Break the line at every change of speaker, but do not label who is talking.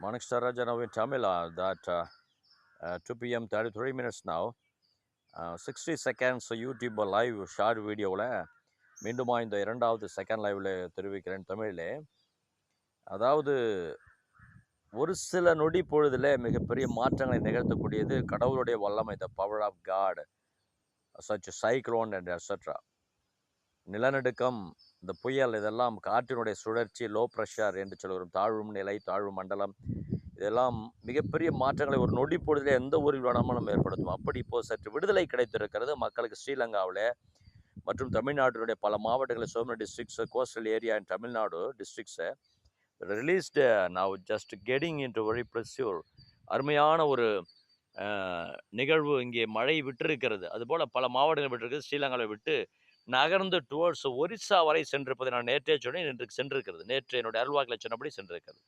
Morning Star Raja now in Tamil that 2 p.m. 33 minutes now. 60 seconds YouTube live short வீடியோவில் மீண்டுமா இந்த இரண்டாவது second லைவில் தெரிவிக்கிறேன் தமிழிலே. அதாவது ஒரு சில நொடி பொழுதில் மிகப்பெரிய மாற்றங்களை நிகழ்த்தக்கூடியது கடவுளுடைய வல்லமை, the power of God, such cyclone and etcetera. நிலநடுக்கம், இந்த புயல், இதெல்லாம் காற்றினுடைய சுழற்சி, லோ ப்ரெஷர் என்று சொல்கிறோம், தாழ்வு நிலை, தாழ்வு மண்டலம், இதெல்லாம் மிகப்பெரிய மாற்றங்களை ஒரு நொடி பொழுதில் எந்த ஊரில் வேணாமல் நம்ம ஏற்படுத்தும். அப்படி இப்போது சற்று விடுதலை கிடைத்திருக்கிறது மக்களுக்கு ஸ்ரீலங்காவில் மற்றும் தமிழ்நாட்டினுடைய பல மாவட்டங்களில், so many districts, coastal area in Tamil Nadu டிஸ்ட்ரிக்ட்ஸை released now just getting into very pressure. அருமையான ஒரு நிகழ்வு இங்கே மழை விட்டிருக்கிறது. அதுபோல் பல மாவட்டங்கள் விட்டிருக்கிறது. ஸ்ரீலங்காவில் விட்டு நகர்ந்து டுவர்ட்ஸ் ஒரிசா வரை சென்றிருப்பதை நான் நேற்றே சொன்னேன். இன்று சென்றிருக்கிறது. நேற்று என்னுடைய அருள்வாக்கில் சொன்னபடி சென்றிருக்கிறது.